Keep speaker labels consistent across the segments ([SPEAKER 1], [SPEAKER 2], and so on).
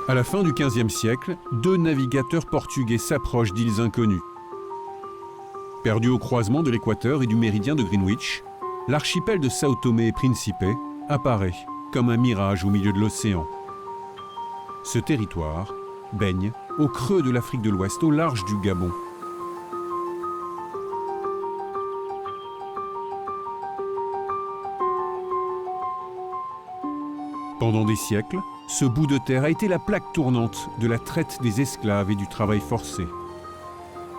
[SPEAKER 1] À la fin du XVe siècle, deux navigateurs portugais s'approchent d'îles inconnues. Perdu au croisement de l'équateur et du méridien de Greenwich, l'archipel de Sao Tomé et Principe apparaît comme un mirage au milieu de l'océan. Ce territoire baigne au creux de l'Afrique de l'Ouest, au large du Gabon. Pendant des siècles, ce bout de terre a été la plaque tournante de la traite des esclaves et du travail forcé.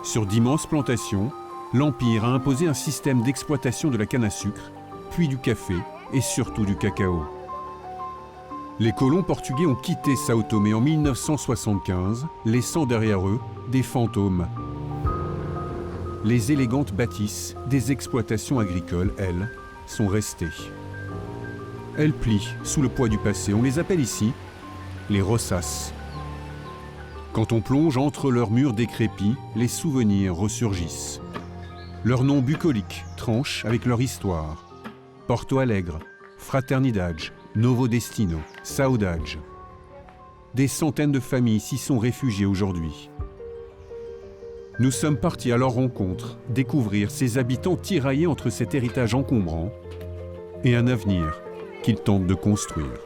[SPEAKER 1] Sur d'immenses plantations, l'Empire a imposé un système d'exploitation de la canne à sucre, puis du café et surtout du cacao. Les colons portugais ont quitté Sao Tomé en 1975, laissant derrière eux des fantômes. Les élégantes bâtisses des exploitations agricoles, elles, sont restées. Elles plient sous le poids du passé. On les appelle ici les roças. Quand on plonge entre leurs murs décrépits, les souvenirs ressurgissent. Leurs noms bucoliques tranchent avec leur histoire. Porto Alegre, Fraternidade, Novo Destino, Saudade. Des centaines de familles s'y sont réfugiées aujourd'hui. Nous sommes partis à leur rencontre, découvrir ces habitants tiraillés entre cet héritage encombrant et un avenir qu'ils tentent de construire.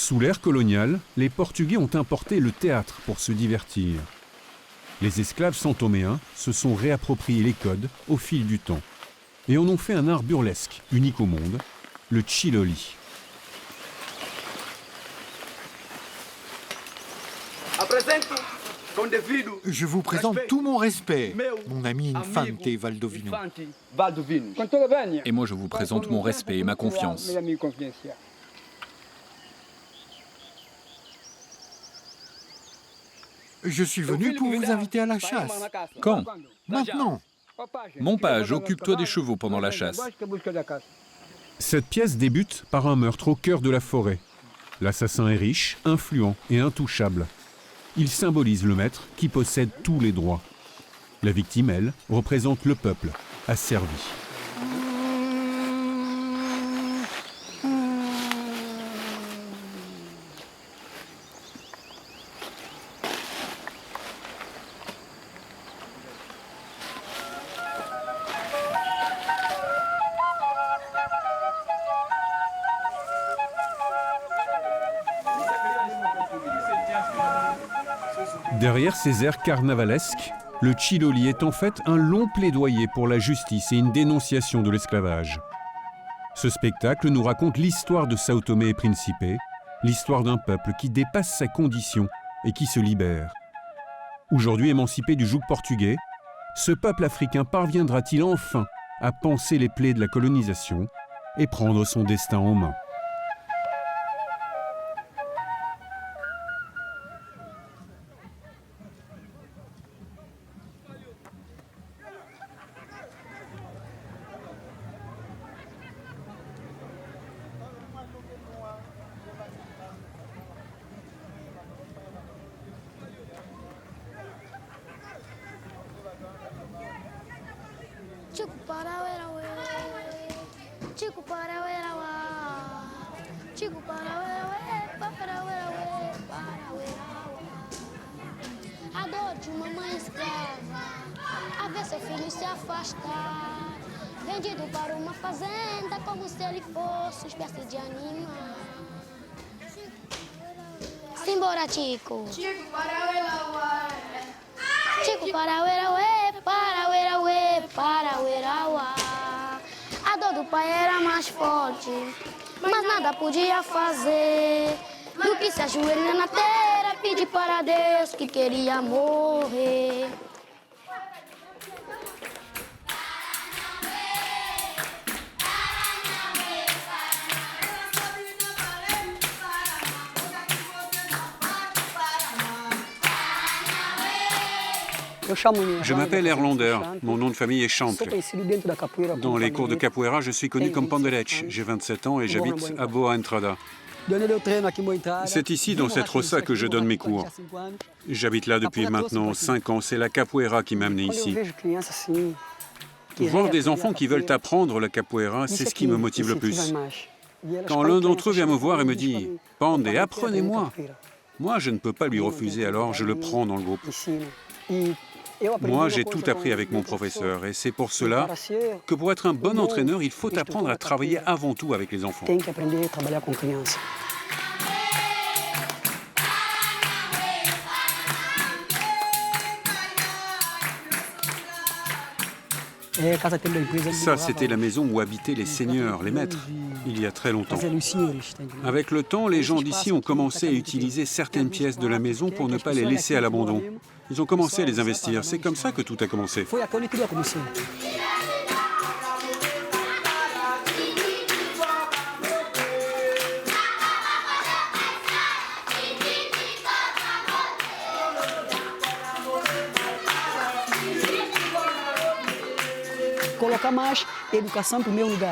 [SPEAKER 1] Sous l'ère coloniale, les Portugais ont importé le théâtre pour se divertir. Les esclaves santoméens se sont réappropriés les codes au fil du temps et en ont fait un art burlesque, unique au monde, le chiloli.
[SPEAKER 2] Je vous présente tout mon respect, mon ami Infante Valdovino.
[SPEAKER 3] Et moi, je vous présente mon respect et ma confiance.
[SPEAKER 2] Je suis venu pour vous inviter à la chasse.
[SPEAKER 3] Quand?
[SPEAKER 2] Maintenant.
[SPEAKER 3] Mon page, occupe-toi des chevaux pendant la chasse.
[SPEAKER 1] Cette pièce débute par un meurtre au cœur de la forêt. L'assassin est riche, influent et intouchable. Il symbolise le maître qui possède tous les droits. La victime, elle, représente le peuple, asservi. Derrière ces airs carnavalesques, le chiloli est en fait un long plaidoyer pour la justice et une dénonciation de l'esclavage. Ce spectacle nous raconte l'histoire de Sao Tomé et Principe, l'histoire d'un peuple qui dépasse sa condition et qui se libère. Aujourd'hui émancipé du joug portugais, ce peuple africain parviendra-t-il enfin à panser les plaies de la colonisation et prendre son destin en main ?
[SPEAKER 4] Chico Parawera, Chico Parawera, Chico Parawera, Parawera. A dor de uma mãe escrava, a ver seu filho se afastar, vendido para uma fazenda como se ele fosse espécie de animal. Simbora, Chico.
[SPEAKER 5] Chico Parawera,
[SPEAKER 4] Chico Parawera, Parawera, Parawera. A dor do pai era mais forte, mas nada podia fazer do que se ajoelhar na terra, pedir para Deus que queria morrer.
[SPEAKER 1] Je m'appelle Erlander, mon nom de famille est Chantre. Dans les cours de capoeira, je suis connu comme Pandelec. J'ai 27 ans et j'habite à Boa Entrada. C'est ici, dans cette roça, que je donne mes cours. J'habite là depuis maintenant 5 ans. C'est la capoeira qui m'a amené ici. Voir des enfants qui veulent apprendre la capoeira, c'est ce qui me motive le plus. Quand l'un d'entre eux vient me voir et me dit « Pande, apprenez-moi », moi, je ne peux pas lui refuser, alors je le prends dans le groupe. Moi, j'ai tout appris avec mon professeur et c'est pour cela que pour être un bon entraîneur, il faut apprendre à travailler avant tout avec les enfants. Ça, c'était la maison où habitaient les seigneurs, les maîtres, il y a très longtemps. Avec le temps, les gens d'ici ont commencé à utiliser certaines pièces de la maison pour ne pas les laisser à l'abandon. Ils ont commencé à les investir. C'est comme ça que tout a commencé.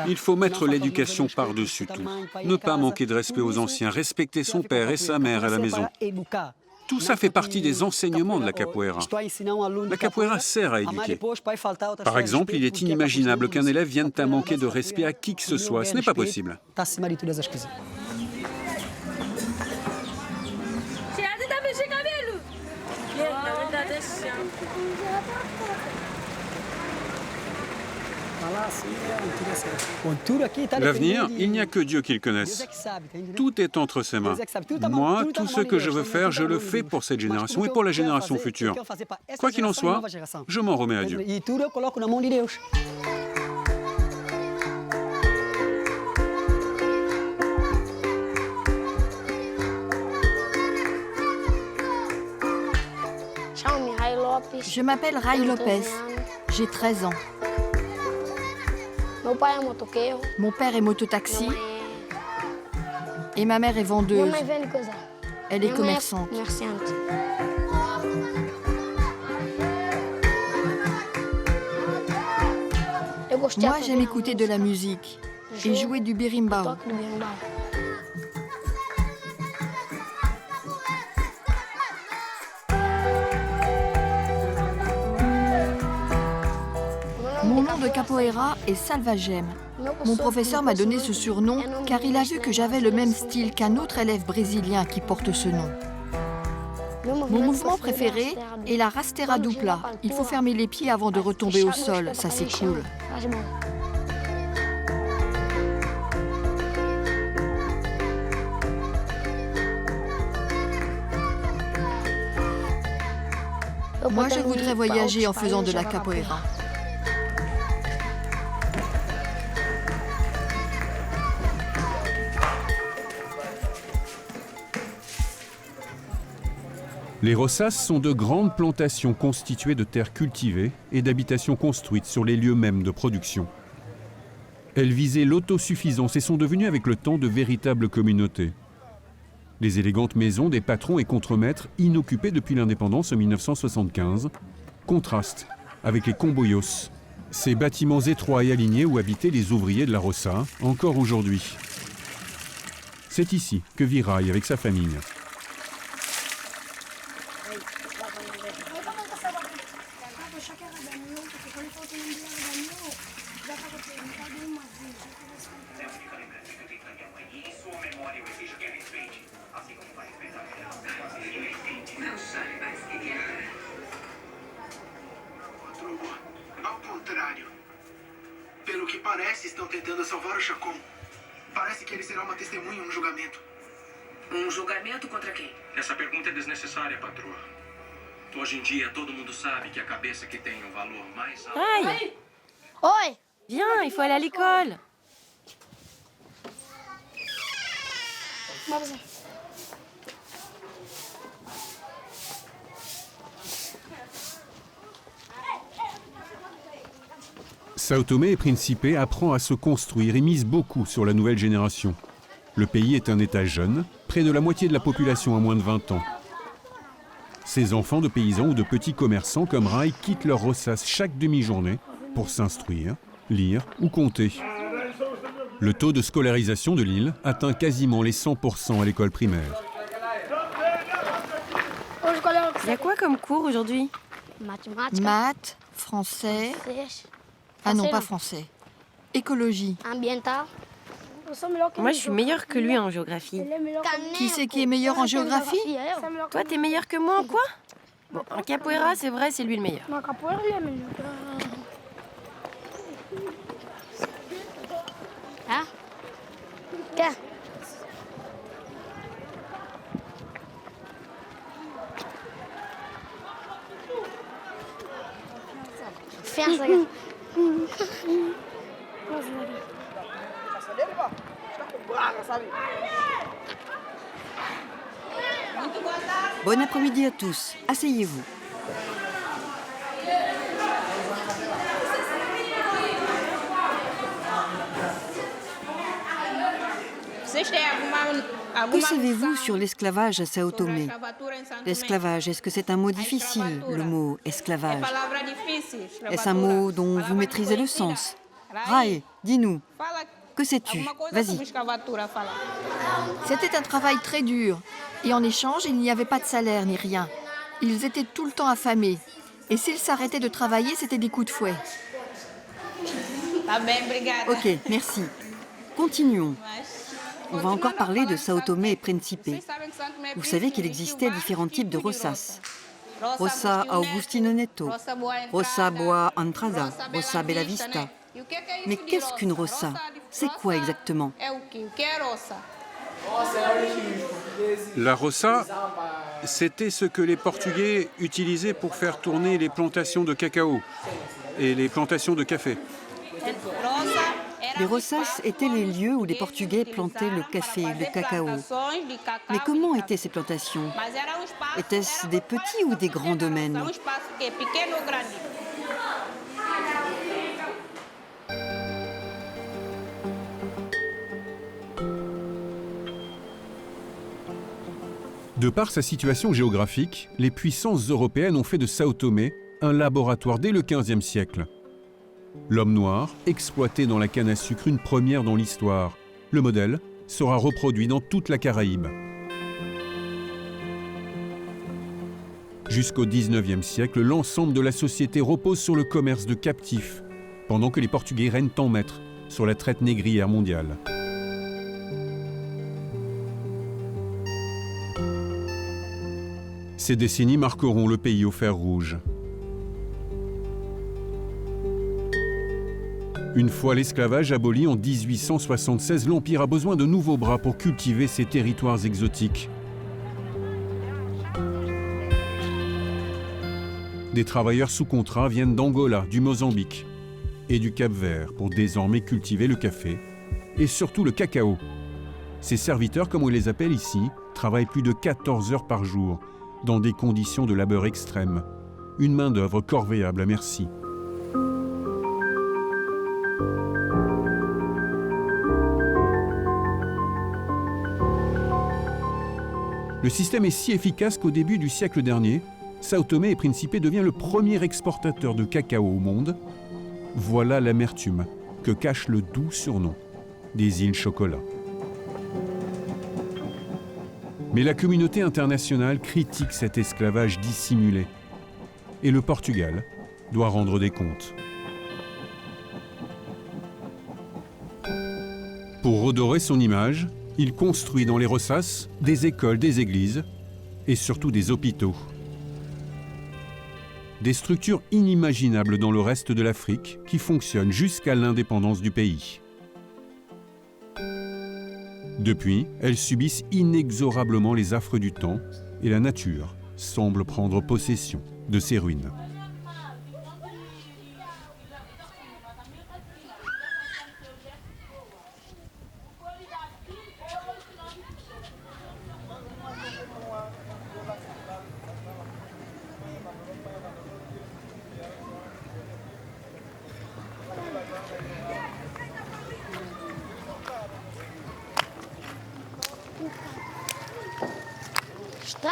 [SPEAKER 1] Il faut mettre l'éducation par-dessus tout. Ne pas manquer de respect aux anciens, respecter son père et sa mère à la maison. Tout ça fait partie des enseignements de la capoeira. La capoeira sert à éduquer. Par exemple, il est inimaginable qu'un élève vienne à manquer de respect à qui que ce soit. Ce n'est pas possible. L'avenir, il n'y a que Dieu qui le connaisse. Tout est entre ses mains. Moi, tout ce que je veux faire, je le fais pour cette génération et pour la génération future. Quoi qu'il en soit, je m'en remets à Dieu.
[SPEAKER 6] Je m'appelle Ray Lopez. J'ai 13 ans. Mon père est mototaxi et ma mère est vendeuse. Elle est commerçante. Moi, j'aime écouter de la musique et jouer du berimbau. Mon nom de capoeira est Salvagem. Mon professeur m'a donné ce surnom car il a vu que j'avais le même style qu'un autre élève brésilien qui porte ce nom. Mon mouvement préféré est la rasteira dupla. Il faut fermer les pieds avant de retomber au sol, ça c'est cool. Moi, je voudrais voyager en faisant de la capoeira.
[SPEAKER 1] Les roças sont de grandes plantations constituées de terres cultivées et d'habitations construites sur les lieux mêmes de production. Elles visaient l'autosuffisance et sont devenues avec le temps de véritables communautés. Les élégantes maisons des patrons et contremaîtres, inoccupées depuis l'indépendance en 1975, contrastent avec les comboyos, ces bâtiments étroits et alignés où habitaient les ouvriers de la roça, encore aujourd'hui. C'est ici que vit Ray avec sa famille.
[SPEAKER 7] Ao contrário. Pelo que parece, estão tentando salvar o Chacon. Parece que ele será uma testemunha no julgamento.
[SPEAKER 8] Julgamento contra quem?
[SPEAKER 7] Essa pergunta é desnecessária, patroa. Hoje em dia, todo mundo sabe que a cabeça que tem um valor mais alto...
[SPEAKER 9] Aïe!
[SPEAKER 4] Oi!
[SPEAKER 9] Viens, il faut aller à l'école.
[SPEAKER 1] Sao Tomé et Principe apprend à se construire et mise beaucoup sur la nouvelle génération. Le pays est un État jeune, près de la moitié de la population a moins de 20 ans. Ces enfants de paysans ou de petits commerçants comme Rai quittent leur roças chaque demi-journée pour s'instruire, lire ou compter. Le taux de scolarisation de l'île atteint quasiment les 100% à l'école primaire.
[SPEAKER 9] Il y a quoi comme cours aujourd'hui?
[SPEAKER 6] Maths, français... Ah non, pas français. Écologie.
[SPEAKER 9] Moi, je suis meilleure que lui en géographie.
[SPEAKER 6] Qui c'est qui est meilleur en géographie?
[SPEAKER 9] Toi, t'es meilleur que moi en quoi? Bon, en capoeira, c'est vrai, c'est lui le meilleur.
[SPEAKER 4] Ah? Quer? Confiança.
[SPEAKER 10] Bon après-midi à tous. Asseyez-vous. Que savez-vous sur l'esclavage à Sao Tomé? L'esclavage, est-ce que c'est un mot difficile, le mot esclavage? Est-ce un mot dont vous maîtrisez le sens? Rai, dis-nous, que sais-tu? Vas-y.
[SPEAKER 6] C'était un travail très dur. Et en échange, il n'y avait pas de salaire ni rien. Ils étaient tout le temps affamés. Et s'ils s'arrêtaient de travailler, c'était des coups de fouet.
[SPEAKER 10] Ok, merci. Continuons. On va encore parler de Sao Tomé et Principe. Vous savez qu'il existait différents types de roças. Roça Augustino Neto, Roça Boa Entrada, Roça Bela Vista. Mais qu'est-ce qu'une roça? C'est quoi exactement?
[SPEAKER 1] La roça, c'était ce que les Portugais utilisaient pour faire tourner les plantations de cacao et les plantations de café.
[SPEAKER 10] Les roças étaient les lieux où les Portugais plantaient le café et le cacao. Mais comment étaient ces plantations? Étaient-ce des petits ou des grands domaines?
[SPEAKER 1] De par sa situation géographique, les puissances européennes ont fait de Sao Tomé un laboratoire dès le XVe siècle. L'homme noir, exploité dans la canne à sucre, une première dans l'histoire. Le modèle sera reproduit dans toute la Caraïbe. Jusqu'au XIXe siècle, l'ensemble de la société repose sur le commerce de captifs, pendant que les Portugais règnent en maître sur la traite négrière mondiale. Ces décennies marqueront le pays au fer rouge. Une fois l'esclavage aboli en 1876, l'Empire a besoin de nouveaux bras pour cultiver ses territoires exotiques. Des travailleurs sous contrat viennent d'Angola, du Mozambique et du Cap-Vert pour désormais cultiver le café et surtout le cacao. Ces serviteurs, comme on les appelle ici, travaillent plus de 14 heures par jour dans des conditions de labeur extrêmes. Une main-d'œuvre corvéable à merci. Le système est si efficace qu'au début du siècle dernier, Sao Tomé et Principe devient le premier exportateur de cacao au monde. Voilà l'amertume que cache le doux surnom des îles chocolat. Mais la communauté internationale critique cet esclavage dissimulé. Et le Portugal doit rendre des comptes. Pour redorer son image, il construit dans les roças des écoles, des églises et surtout des hôpitaux. Des structures inimaginables dans le reste de l'Afrique qui fonctionnent jusqu'à l'indépendance du pays. Depuis, elles subissent inexorablement les affres du temps et la nature semble prendre possession de ces ruines.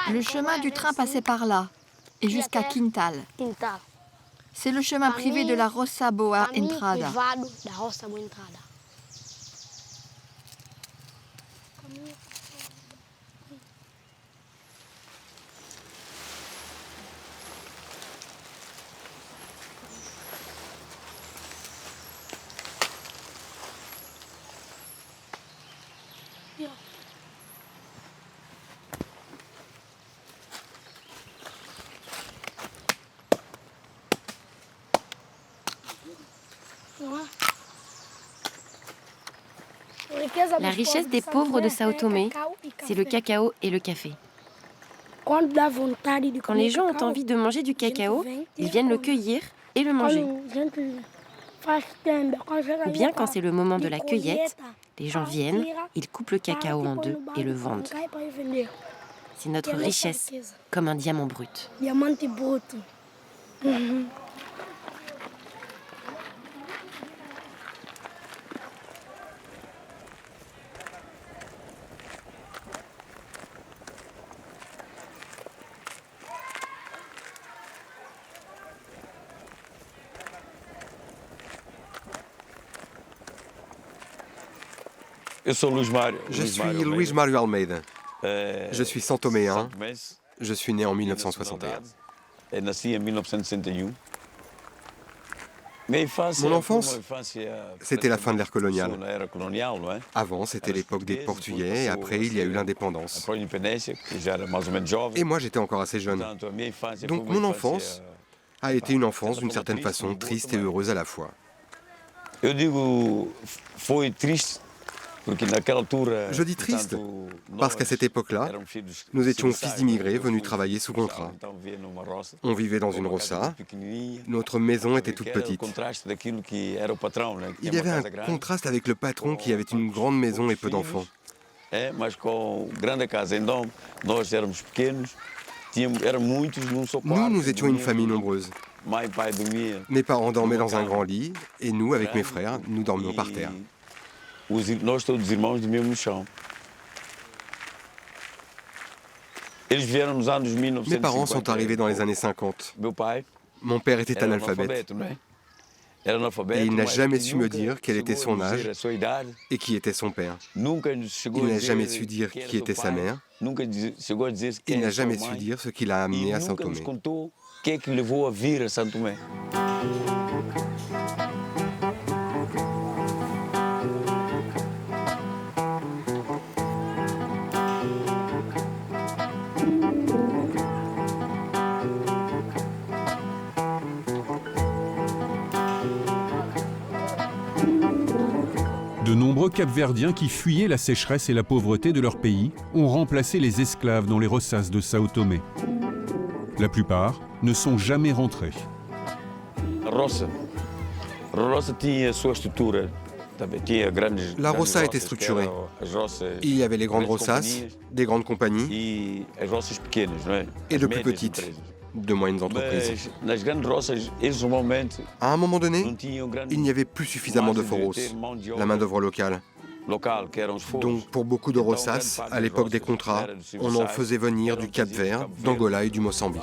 [SPEAKER 6] Le chemin du train passait par là et jusqu'à Quintal. C'est le chemin privé de la Roça Boa Entrada.
[SPEAKER 9] La richesse des pauvres de Sao Tomé, c'est le cacao et le café. Quand les gens ont envie de manger du cacao, ils viennent le cueillir et le manger. Ou bien quand c'est le moment de la cueillette, les gens viennent, ils coupent le cacao en deux et le vendent. C'est notre richesse, comme un diamant brut.
[SPEAKER 11] Je suis Luís Mário Almeida. Je suis santoméen. Je suis né en 1961. Mon enfance, c'était la fin de l'ère coloniale. Avant, c'était l'époque des Portugais et après, il y a eu l'indépendance. Et moi, j'étais encore assez jeune. Donc mon enfance a été une enfance d'une certaine façon triste et heureuse à la fois. Je dis triste parce qu'à cette époque-là, nous étions fils d'immigrés venus travailler sous contrat. On vivait dans une roça, notre maison était toute petite. Il y avait un contraste avec le patron qui avait une grande maison et peu d'enfants. Nous étions une famille nombreuse. Mes parents dormaient dans un grand lit et nous, avec mes frères, nous dormions par terre. Mes parents sont arrivés dans les années 50. Mon père était analphabète. Et il n'a jamais su me dire quel était son âge et qui était son père. Il n'a jamais su dire qui était sa mère. Il n'a jamais su dire ce qui l'a amené à Sao Tomé.
[SPEAKER 1] De nombreux Capverdiens qui fuyaient la sécheresse et la pauvreté de leur pays ont remplacé les esclaves dans les roças de Sao Tomé. La plupart ne sont jamais rentrés.
[SPEAKER 11] La roça était structurée. Il y avait les grandes roças, des grandes compagnies et de plus petites, de moyennes entreprises. À un moment donné, il n'y avait plus suffisamment de foros, la main-d'œuvre locale. Donc pour beaucoup de roças, à l'époque des contrats, on en faisait venir du Cap-Vert, d'Angola et du Moçambique.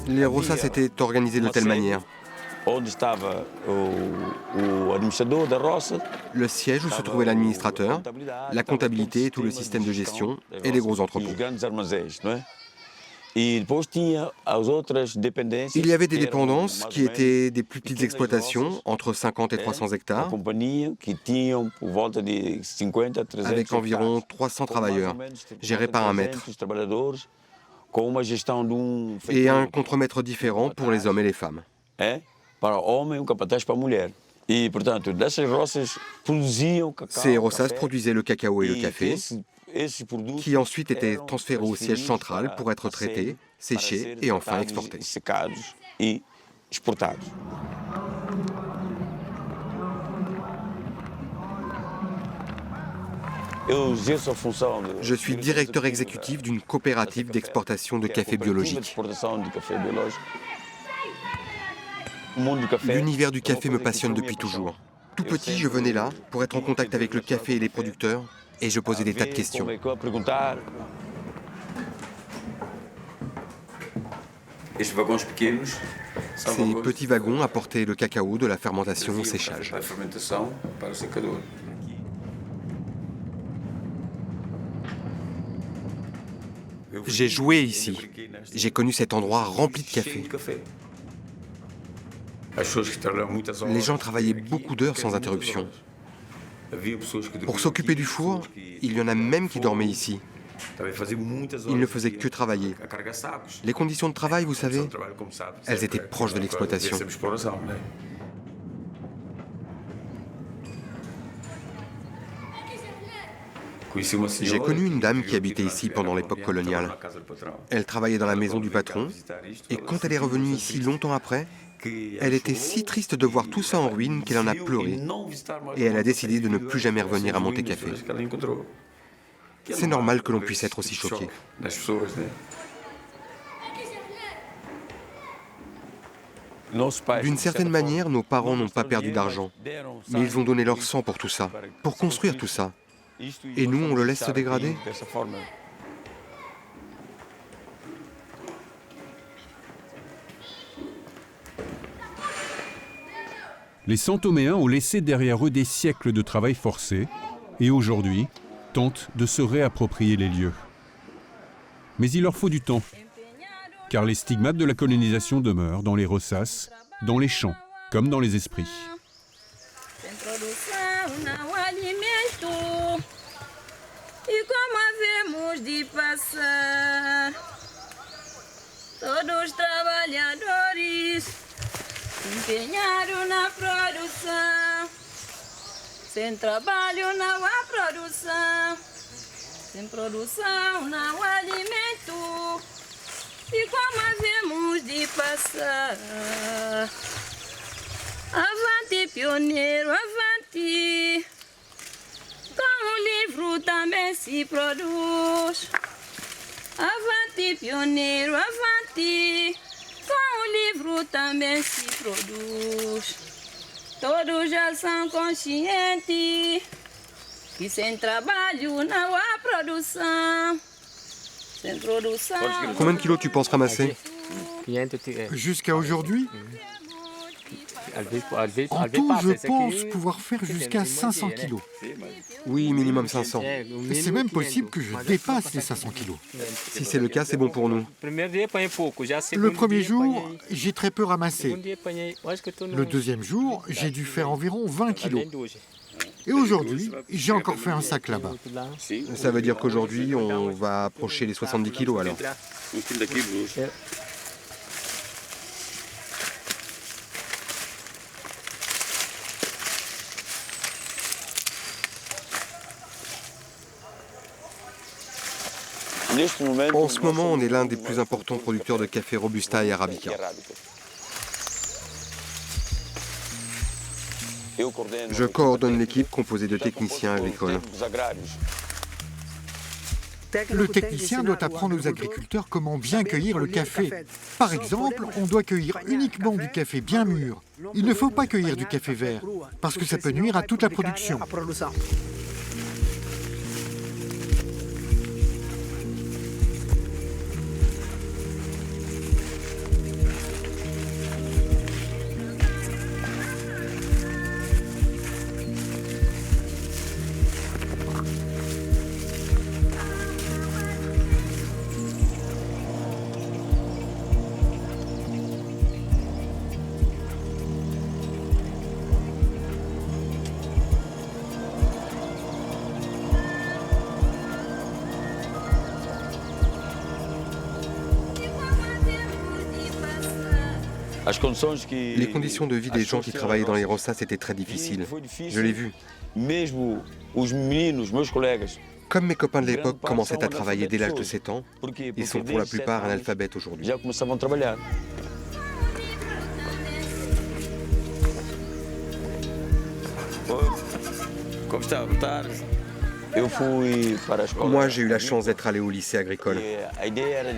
[SPEAKER 11] Les roças étaient organisées de telle manière. Le siège où se trouvait l'administrateur, la comptabilité et tout le système de gestion et les gros entrepôts. Il y avait des dépendances qui étaient des plus petites exploitations, entre 50 et 300 hectares, avec environ 300 travailleurs, gérés par un maître, et un contremaître différent pour les hommes et les femmes. Ces roças produisaient le cacao et le café, qui ensuite étaient transférés au siège central pour être traités, séchés et enfin exportés. Je suis directeur exécutif d'une coopérative d'exportation de café biologique. L'univers du café me passionne depuis toujours. Tout petit, je venais là pour être en contact avec le café et les producteurs, et je posais des tas de questions. Ces petits wagons apportaient le cacao de la fermentation au séchage. J'ai joué ici. J'ai connu cet endroit rempli de café. Les gens travaillaient beaucoup d'heures sans interruption. Pour s'occuper du four, il y en a même qui dormaient ici. Ils ne faisaient que travailler. Les conditions de travail, vous savez, elles étaient proches de l'exploitation. J'ai connu une dame qui habitait ici pendant l'époque coloniale. Elle travaillait dans la maison du patron, et quand elle est revenue ici longtemps après, elle était si triste de voir tout ça en ruine qu'elle en a pleuré, et elle a décidé de ne plus jamais revenir à Monte Café. C'est normal que l'on puisse être aussi choqué. D'une certaine manière, nos parents n'ont pas perdu d'argent, mais ils ont donné leur sang pour tout ça, pour construire tout ça. Et nous, on le laisse se dégrader ?
[SPEAKER 1] Les Santoméens ont laissé derrière eux des siècles de travail forcé et aujourd'hui tentent de se réapproprier les lieux. Mais il leur faut du temps, car les stigmates de la colonisation demeurent dans les roças, dans les champs, comme dans les esprits.
[SPEAKER 12] Empenhado na produção, sem trabalho não há produção, sem produção não há alimento, e como havemos de passar? Avante, pioneiro, avante, com o livro também se produz. Avante, pioneiro, avante, com o livro também se produz. Todos já são conscientes que sem trabalho não há produção. Sem produção.
[SPEAKER 11] Combien de kilos tu penses ramasser?
[SPEAKER 2] Jusqu'à aujourd'hui, en tout, je pense pouvoir faire jusqu'à 500 kilos.
[SPEAKER 11] Oui, minimum 500.
[SPEAKER 2] C'est même possible que je dépasse les 500 kilos.
[SPEAKER 11] Si c'est le cas, c'est bon pour nous.
[SPEAKER 2] Le premier jour, j'ai très peu ramassé. Le deuxième jour, j'ai dû faire environ 20 kilos. Et aujourd'hui, j'ai encore fait un sac là-bas.
[SPEAKER 11] Ça veut dire qu'aujourd'hui, on va approcher les 70 kilos alors. En ce moment, on est l'un des plus importants producteurs de café Robusta et Arabica. Je coordonne l'équipe composée de techniciens agricoles.
[SPEAKER 2] Le technicien doit apprendre aux agriculteurs comment bien cueillir le café. Par exemple, on doit cueillir uniquement du café bien mûr. Il ne faut pas cueillir du café vert, parce que ça peut nuire à toute la production.
[SPEAKER 11] Les conditions de vie des gens qui travaillaient dans les roças étaient très difficiles. Je l'ai vu. Comme mes copains de l'époque commençaient à travailler dès l'âge de 7 ans, ils sont pour la plupart analphabètes aujourd'hui. Moi, j'ai eu la chance d'être allé au lycée agricole.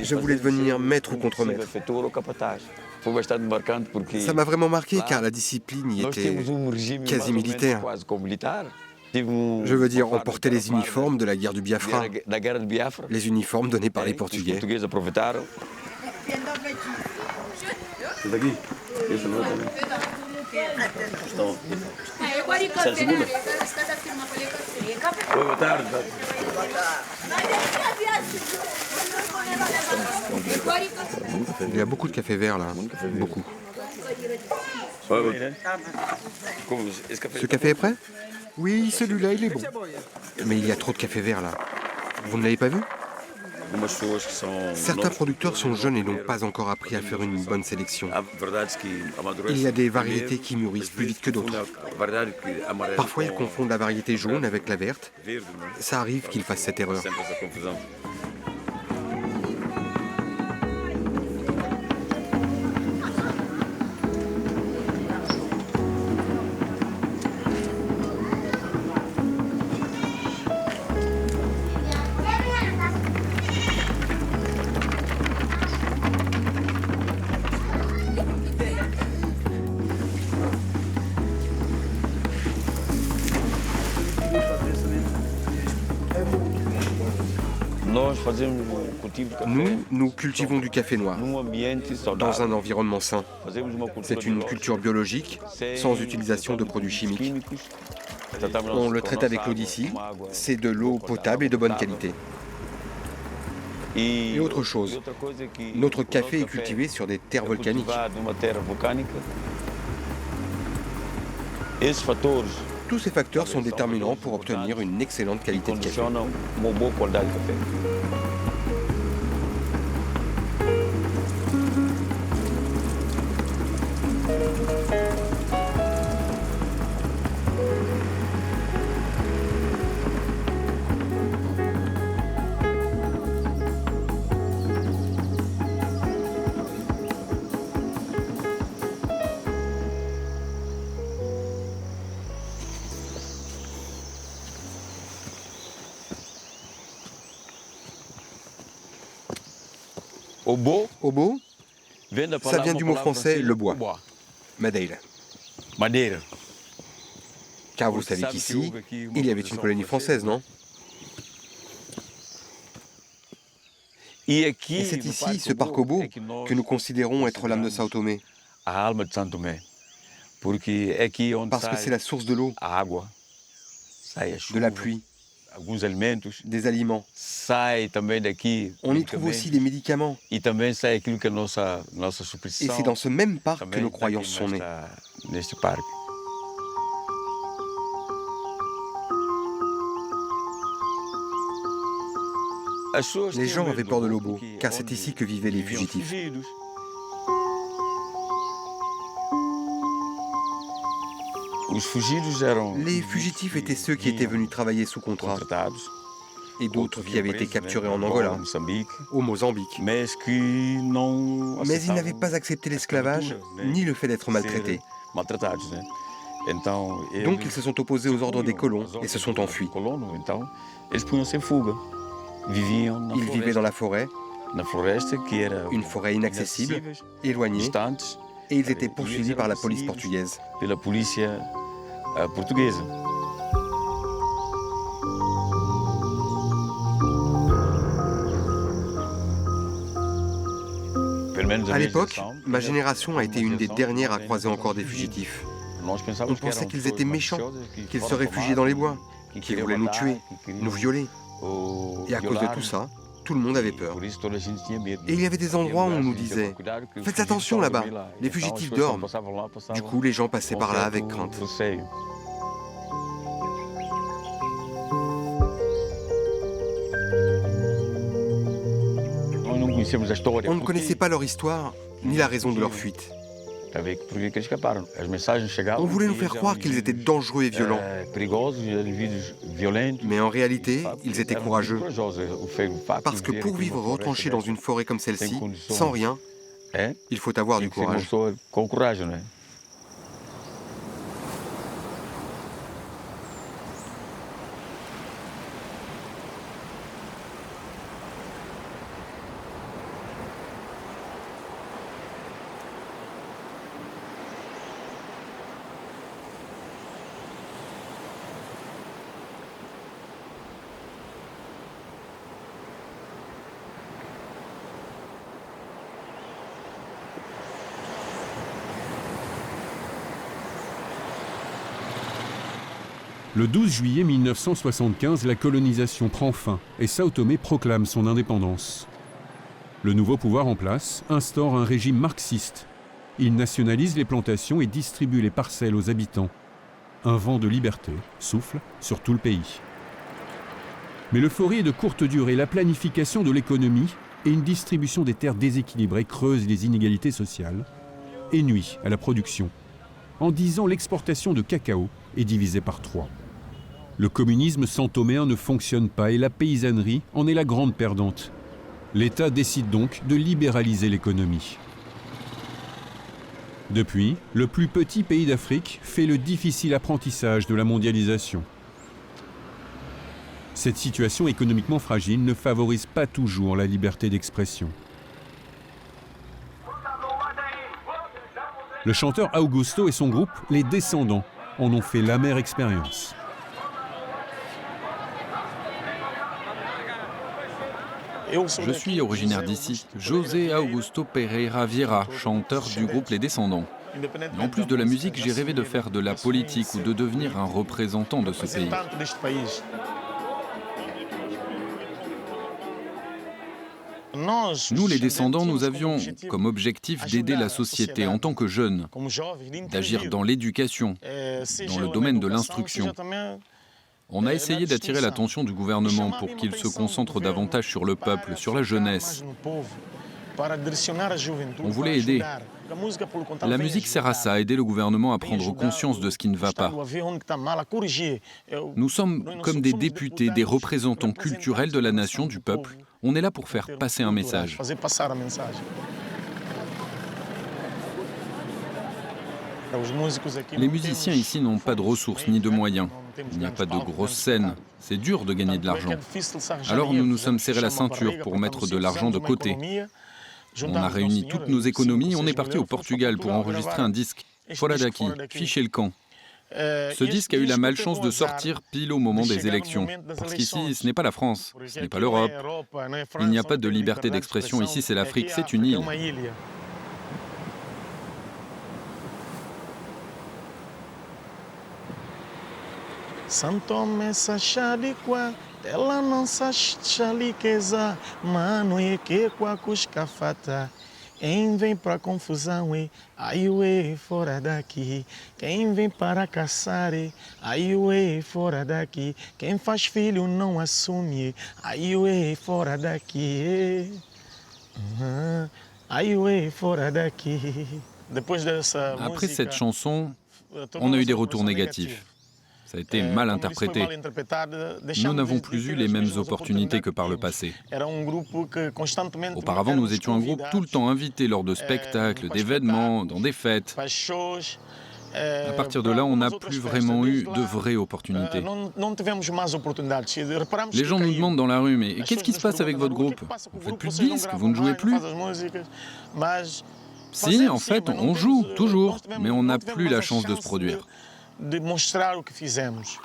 [SPEAKER 11] Je voulais devenir maître ou contremaître. Ça m'a vraiment marqué car la discipline y était quasi militaire. Je veux dire, on portait les uniformes de la guerre du Biafra. Les uniformes donnés par les Portugais. Il y a beaucoup de café vert là, beaucoup. Ce café est prêt?
[SPEAKER 2] Oui, celui-là, il est bon.
[SPEAKER 11] Mais il y a trop de café vert là. Vous ne l'avez pas vu? Certains producteurs sont jeunes et n'ont pas encore appris à faire une bonne sélection. Il y a des variétés qui mûrissent plus vite que d'autres. Parfois, ils confondent la variété jaune avec la verte. Ça arrive qu'ils fassent cette erreur. Nous cultivons du café noir dans un environnement sain. C'est une culture biologique, sans utilisation de produits chimiques. On le traite avec l'eau d'ici. C'est de l'eau potable et de bonne qualité. Et autre chose, notre café est cultivé sur des terres volcaniques. Tous ces facteurs sont déterminants pour obtenir une excellente qualité de café. Obo, ça vient du mot français le bois, madeira. Car vous savez qu'ici, il y avait une colonie française, non? Et c'est ici, ce parc Obo, que nous considérons être l'âme de Sao Tomé. Parce que c'est la source de l'eau, de la pluie, des aliments. On y trouve aussi des médicaments. Et c'est dans ce même parc que nos croyances sont nées. Les gens avaient peur de l'Obo, car c'est ici que vivaient les fugitifs. Les fugitifs étaient ceux qui étaient venus travailler sous contrat, et d'autres qui avaient été capturés en Angola, au Mozambique. Mais ils n'avaient pas accepté l'esclavage, ni le fait d'être maltraités. Donc ils se sont opposés aux ordres des colons et se sont enfuis. Ils vivaient dans la forêt, une forêt inaccessible, éloignée, et ils étaient poursuivis par la police portugaise. À l'époque, ma génération a été une des dernières à croiser encore des fugitifs. On pensait qu'ils étaient méchants, qu'ils se réfugiaient dans les bois, qu'ils voulaient nous tuer, nous violer. Et à cause de tout ça, tout le monde avait peur. Et il y avait des endroits où on nous disait « Faites attention là-bas, les fugitifs dorment ». Du coup, les gens passaient par là avec crainte. On ne connaissait pas leur histoire, ni la raison de leur fuite. On voulait nous faire croire qu'ils étaient dangereux et violents. Mais en réalité, ils étaient courageux. Parce que pour vivre retranché dans une forêt comme celle-ci, sans rien, il faut avoir du courage.
[SPEAKER 1] Le 12 juillet 1975, la colonisation prend fin et Sao Tomé proclame son indépendance. Le nouveau pouvoir en place instaure un régime marxiste. Il nationalise les plantations et distribue les parcelles aux habitants. Un vent de liberté souffle sur tout le pays. Mais l'euphorie est de courte durée. La planification de l'économie et une distribution des terres déséquilibrées creusent les inégalités sociales et nuit à la production. En 10 ans, l'exportation de cacao est divisée par 3. Le communisme santoméen ne fonctionne pas et la paysannerie en est la grande perdante. L'État décide donc de libéraliser l'économie. Depuis, le plus petit pays d'Afrique fait le difficile apprentissage de la mondialisation. Cette situation économiquement fragile ne favorise pas toujours la liberté d'expression. Le chanteur Augusto et son groupe, les Descendants, en ont fait l'amère expérience.
[SPEAKER 13] Je suis originaire d'ici, José Augusto Pereira Vieira, chanteur du groupe Les Descendants. Mais en plus de la musique, j'ai rêvé de faire de la politique ou de devenir un représentant de ce pays. Nous, les Descendants, nous avions comme objectif d'aider la société en tant que jeunes, d'agir dans l'éducation, dans le domaine de l'instruction. On a essayé d'attirer l'attention du gouvernement pour qu'il se concentre davantage sur le peuple, sur la jeunesse. On voulait aider. La musique sert à ça, aider le gouvernement à prendre conscience de ce qui ne va pas. Nous sommes comme des députés, des représentants culturels de la nation, du peuple. On est là pour faire passer un message. Les musiciens ici n'ont pas de ressources ni de moyens. Il n'y a pas de grosses scènes. C'est dur de gagner de l'argent. Alors nous nous sommes serrés la ceinture pour mettre de l'argent de côté. On a réuni toutes nos économies et on est parti au Portugal pour enregistrer un disque. Fora daqui, Fichez le camp. Ce disque a eu la malchance de sortir pile au moment des élections. Parce qu'ici, ce n'est pas la France, ce n'est pas l'Europe. Il n'y a pas de liberté d'expression. Ici, c'est l'Afrique, c'est une île.
[SPEAKER 14] Santome sachalikwa, ela não sachalikeza, mano e que com a cuscafata. Quem vem pra confusão é aí fora daqui. Quem vem para caçar é aí fora daqui. Quem faz filho não assume aí fora daqui. Aí fora daqui.
[SPEAKER 13] Après cette chanson, on a eu des retours négatifs. Ça a été mal interprété. Nous n'avons plus eu les mêmes opportunités que par le passé. Auparavant, nous étions un groupe tout le temps invité lors de spectacles, d'événements, dans des fêtes. À partir de là, on n'a plus vraiment eu de vraies opportunités. Les gens nous demandent dans la rue, mais qu'est-ce qui se passe avec votre groupe? Vous faites plus de disques, vous ne jouez plus? Si, en fait, on joue, toujours, mais on n'a plus la chance de se produire.
[SPEAKER 14] De mostrar o que fizemos.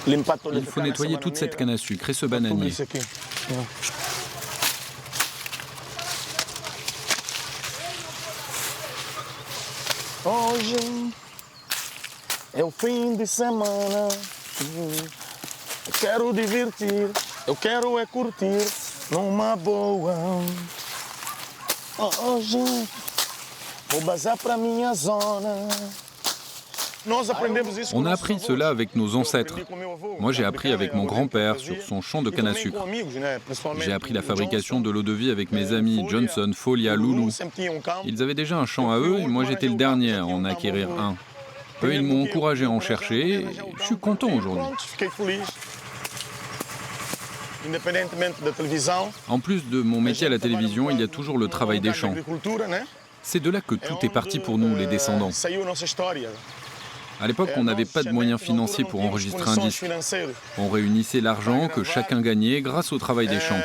[SPEAKER 13] Il faut nettoyer toute cette canne à sucre et ce bananier.
[SPEAKER 14] Hoje é o fim de semana, eu quero divertir, eu quero é curtir numa boa. Hoje vou bazar pra minha zona.
[SPEAKER 13] On a appris cela avec nos ancêtres. Moi, j'ai appris avec mon grand-père sur son champ de canne à sucre. J'ai appris la fabrication de l'eau-de-vie avec mes amis Johnson, Folia, Loulou. Ils avaient déjà un champ à eux et moi, j'étais le dernier à en acquérir un. Eux, ils m'ont encouragé à en chercher et je suis content aujourd'hui. En plus de mon métier à la télévision, il y a toujours le travail des champs. C'est de là que tout est parti pour nous, les descendants. À l'époque, on n'avait pas de moyens financiers pour enregistrer un disque. On réunissait l'argent que chacun gagnait grâce au travail des champs.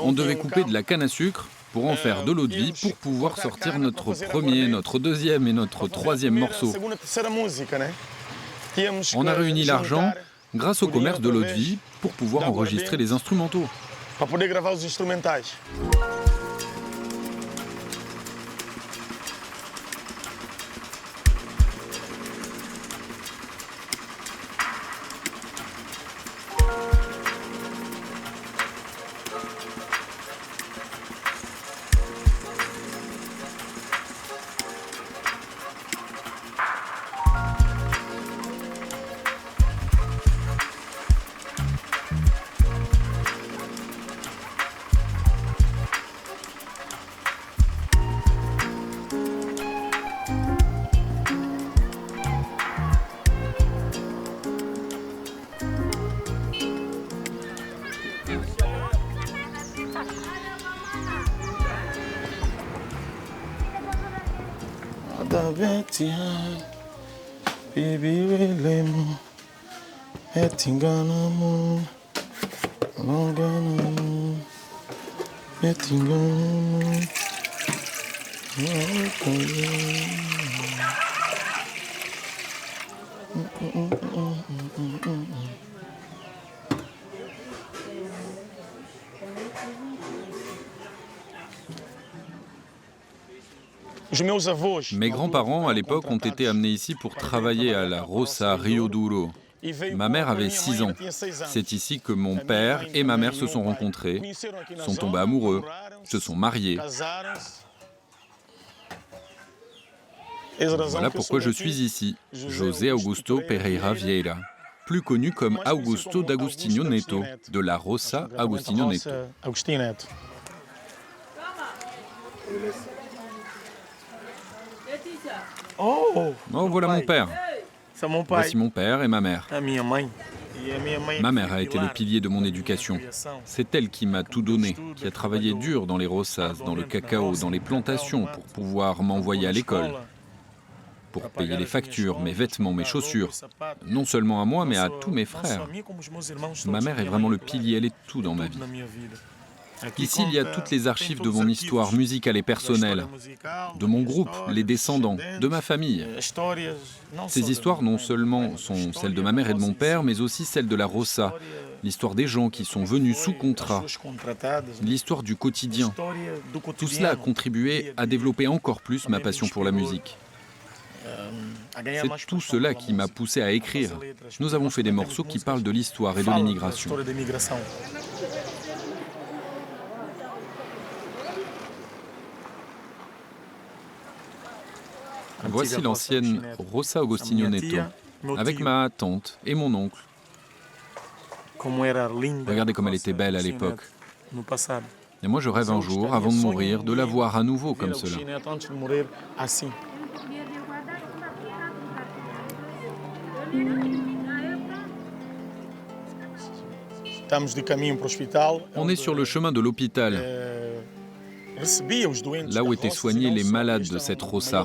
[SPEAKER 13] On devait couper de la canne à sucre pour en faire de l'eau de vie pour pouvoir sortir notre premier, notre deuxième et notre troisième morceau. On a réuni l'argent grâce au commerce de l'eau de vie pour pouvoir enregistrer les instrumentaux. Mes grands-parents, à l'époque, ont été amenés ici pour travailler à la Roça Rio Duro. Ma mère avait 6 ans. C'est ici que mon père et ma mère se sont rencontrés, sont tombés amoureux, se sont mariés. Voilà pourquoi je suis ici, José Augusto Pereira Vieira, plus connu comme Augusto d'Agostinho Neto, de la Roça Agostinho Neto. Oh, voilà mon père. Voici mon père et ma mère. Ma mère a été le pilier de mon éducation. C'est elle qui m'a tout donné, qui a travaillé dur dans les roças, dans le cacao, dans les plantations pour pouvoir m'envoyer à l'école, pour payer les factures, mes vêtements, mes chaussures, non seulement à moi, mais à tous mes frères. Ma mère est vraiment le pilier, elle est tout dans ma vie. Ici, il y a toutes les archives de mon histoire musicale et personnelle, de mon groupe, les descendants, de ma famille. Ces histoires non seulement sont celles de ma mère et de mon père, mais aussi celles de la Roça, l'histoire des gens qui sont venus sous contrat, l'histoire du quotidien. Tout cela a contribué à développer encore plus ma passion pour la musique. C'est tout cela qui m'a poussé à écrire. Nous avons fait des morceaux qui parlent de l'histoire et de l'immigration. Voici l'ancienne Roça Agostinho Neto, avec ma tante et mon oncle. Regardez comme elle était belle à l'époque. Et moi je rêve un jour, avant de mourir, de la voir à nouveau comme cela. On est sur le chemin de l'hôpital, là où étaient soignés les malades de cette Roça.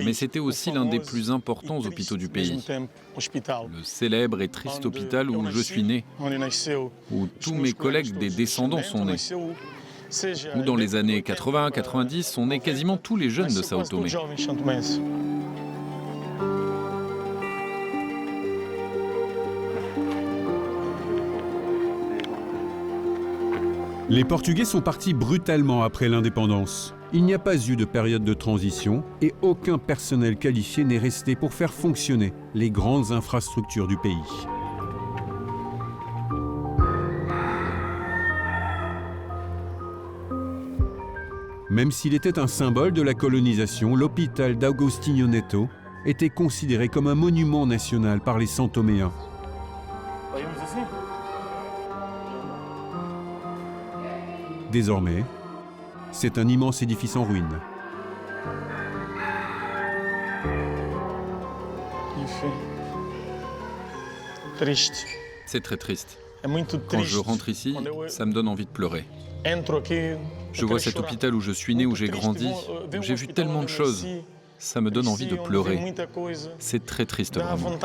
[SPEAKER 13] Mais c'était aussi l'un des plus importants hôpitaux du pays. Le célèbre et triste hôpital où je suis né, où tous mes collègues des descendants sont nés. Où dans les années 80-90 sont nés quasiment tous les jeunes de São Tomé.
[SPEAKER 1] Les Portugais sont partis brutalement après l'indépendance. Il n'y a pas eu de période de transition et aucun personnel qualifié n'est resté pour faire fonctionner les grandes infrastructures du pays. Même s'il était un symbole de la colonisation, l'hôpital d'Agostinho Neto était considéré comme un monument national par les Santoméens. Désormais, c'est un immense édifice en ruine.
[SPEAKER 13] C'est très triste. Quand je rentre ici, ça me donne envie de pleurer. Je vois cet hôpital où je suis né, où j'ai grandi, où j'ai vu tellement de choses. Ça me donne envie de pleurer. C'est très triste, vraiment.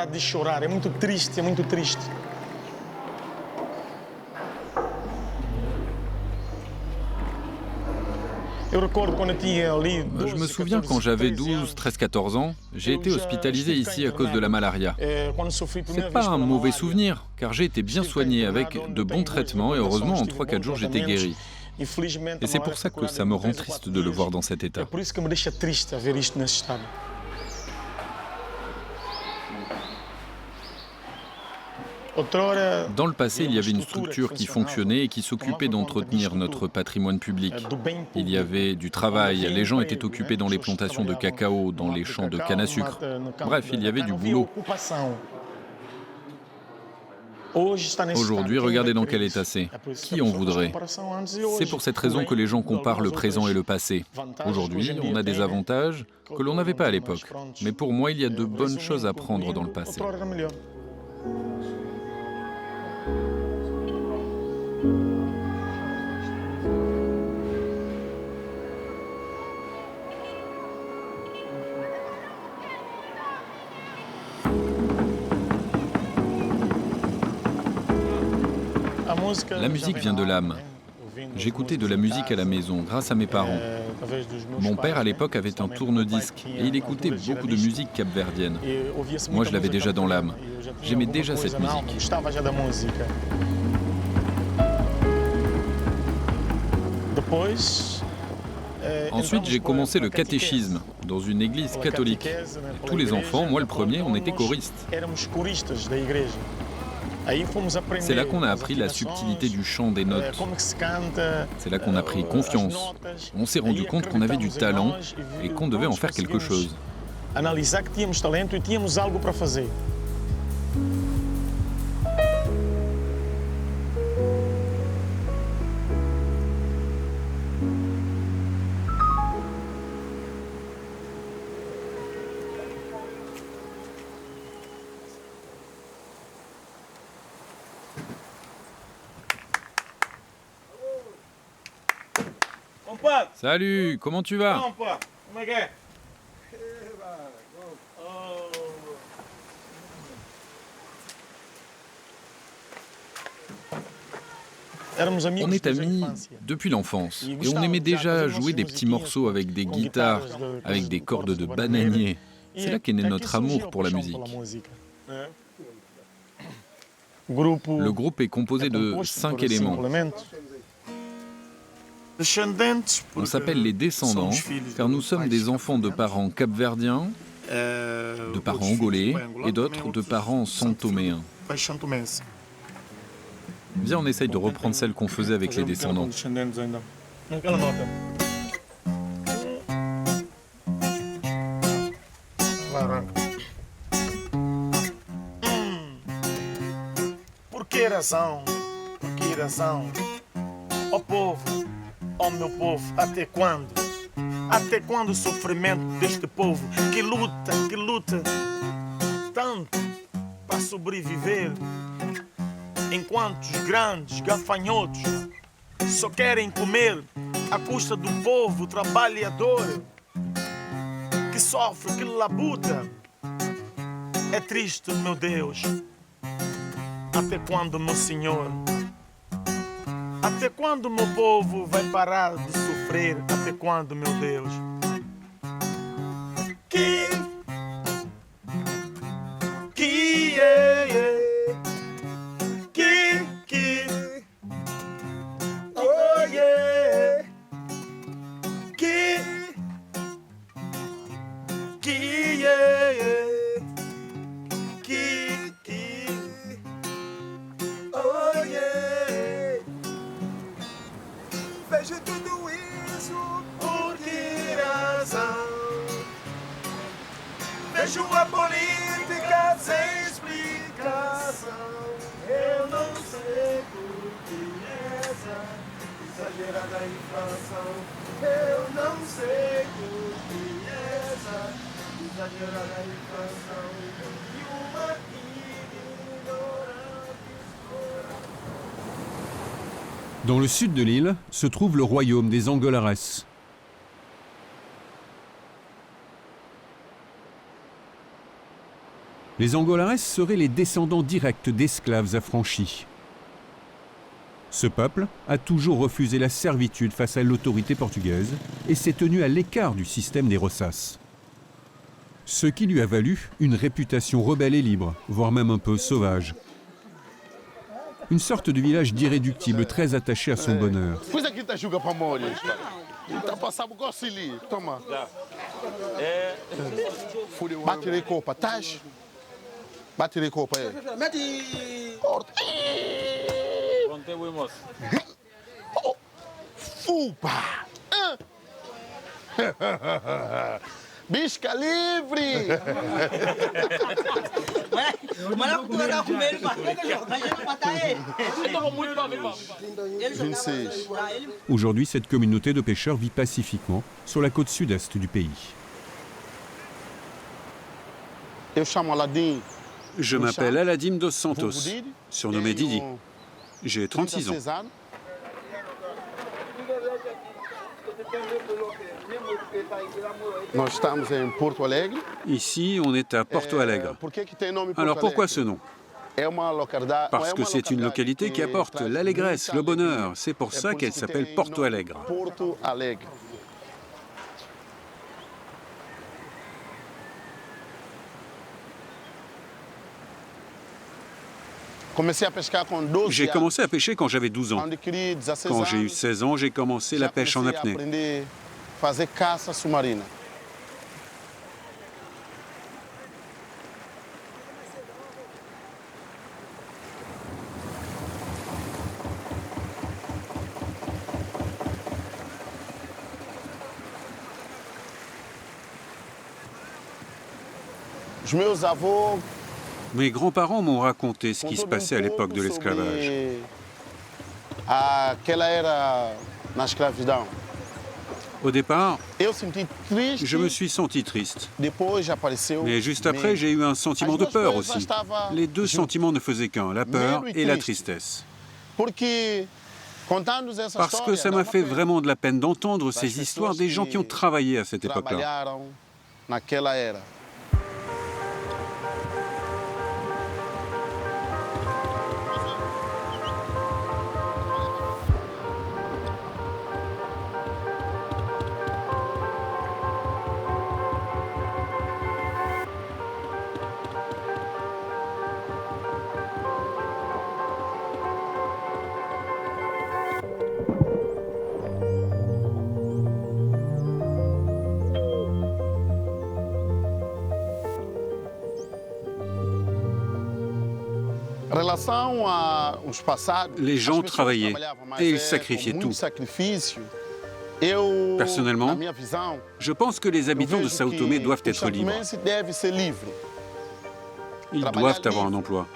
[SPEAKER 13] Je me souviens quand j'avais 12, 13, 14 ans, j'ai été hospitalisé ici à cause de la malaria. C'est pas un mauvais souvenir, car j'ai été bien soigné avec de bons traitements et heureusement en 3-4 jours j'étais guéri. Et c'est pour ça que ça me rend triste de le voir dans cet état. Dans le passé, il y avait une structure qui fonctionnait et qui s'occupait d'entretenir notre patrimoine public. Il y avait du travail, les gens étaient occupés dans les plantations de cacao, dans les champs de canne à sucre. Bref, il y avait du boulot. Aujourd'hui, regardez dans quel état c'est. Qui en voudrait? C'est pour cette raison que les gens comparent le présent et le passé. Aujourd'hui, on a des avantages que l'on n'avait pas à l'époque. Mais pour moi, il y a de bonnes choses à prendre dans le passé. La musique vient de l'âme. J'écoutais de la musique à la maison grâce à mes parents. Mon père à l'époque avait un tourne-disque et il écoutait beaucoup de musique capverdienne. Moi je l'avais déjà dans l'âme. J'aimais déjà cette musique. Ensuite j'ai commencé le catéchisme dans une église catholique. Tous les enfants, moi le premier, on était choristes. C'est là qu'on a appris la subtilité du chant des notes. C'est là qu'on a pris confiance. On s'est rendu compte qu'on avait du talent et qu'on devait en faire quelque chose. Salut, comment tu vas? On est amis depuis l'enfance et on aimait déjà jouer des petits morceaux avec des guitares, avec des cordes de bananier. C'est là qu'est né notre amour pour la musique. Le groupe est composé de 5 éléments. On s'appelle les descendants, car nous sommes des enfants de parents capverdiens, de parents angolais et d'autres de parents santoméens. Viens, on essaye de reprendre celle qu'on faisait avec les descendants.
[SPEAKER 14] Por que razão? Ó povo, ó meu povo, até quando? Até quando o sofrimento deste povo que luta tanto para sobreviver, enquanto os grandes gafanhotos só querem comer à custa do povo trabalhador que sofre, que labuta. É triste, meu Deus. Até quando, meu Senhor? Até quando meu povo vai parar de sofrer? Até quando, meu Deus? Que oh yeah, que yeah, que oh yeah. Vejo tudo isso por que razão? Vejo a política sem explicação. Eu não sei por que essa exagerada inflação. Eu não sei por que essa exagerada inflação. E uma ignorância.
[SPEAKER 1] Dans le sud de l'île se trouve le royaume des Angolares. Les Angolares seraient les descendants directs d'esclaves affranchis. Ce peuple a toujours refusé la servitude face à l'autorité portugaise et s'est tenu à l'écart du système des Roças. Ce qui lui a valu une réputation rebelle et libre, voire même un peu sauvage. Une sorte de village d'irréductibles très attaché à son bonheur.
[SPEAKER 14] Bisca livre!
[SPEAKER 1] Aujourd'hui, cette communauté de pêcheurs vit pacifiquement sur la côte sud-est du pays. Je m'appelle Aladim dos Santos, surnommé Didi. J'ai 36 ans. Ici, on est à Porto Alegre. Alors pourquoi ce nom? Parce que c'est une localité qui apporte l'allégresse, le bonheur. C'est pour ça qu'elle s'appelle Porto Alegre. J'ai commencé à pêcher quand j'avais 12 ans. Quand j'ai eu 16 ans, j'ai commencé la pêche en apnée. Mes grands-parents m'ont raconté ce qui se passait à l'époque de l'esclavage. Au départ, je me suis senti triste. Mais juste après, j'ai eu un sentiment de peur aussi. Les deux sentiments ne faisaient qu'un, la peur et la tristesse. Parce que ça m'a fait vraiment de la peine d'entendre ces histoires des gens qui ont travaillé à cette époque-là. Les gens travaillaient et ils sacrifiaient tout. Personnellement, je pense que les habitants de São Tomé doivent être libres. Ils doivent avoir un emploi.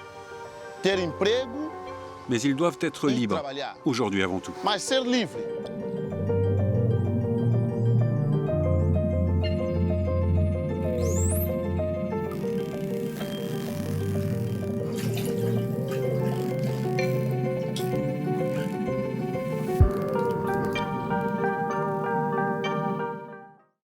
[SPEAKER 1] Mais ils doivent être libres, aujourd'hui avant tout.